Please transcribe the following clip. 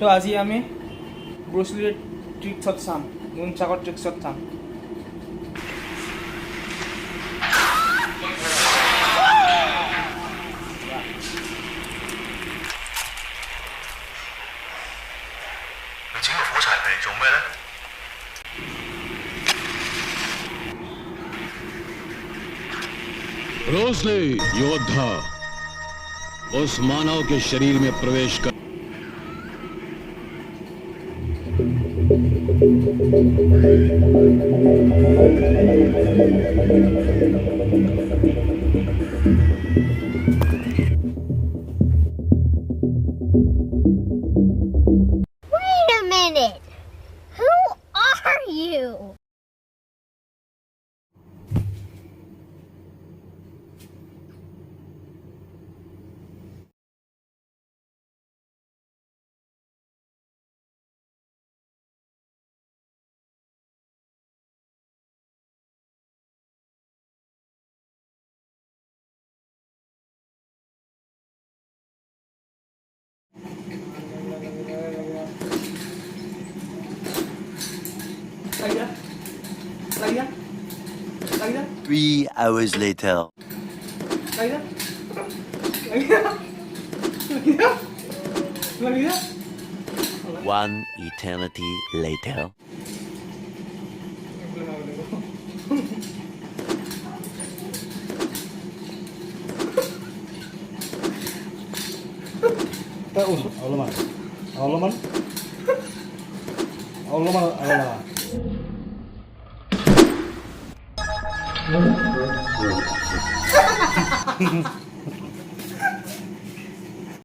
তো আজি আমি ব্ৰুচলিৰ ট্ৰিক্সত চাম, নুনচাকৰ ট্ৰিক্সত চাম। ब्रूसली योद्धा उस मानव के शरीर में प्रवेश कर Wait a minute. Who are you? Lagi 3 hours later. Lagi 1 eternity later. Allah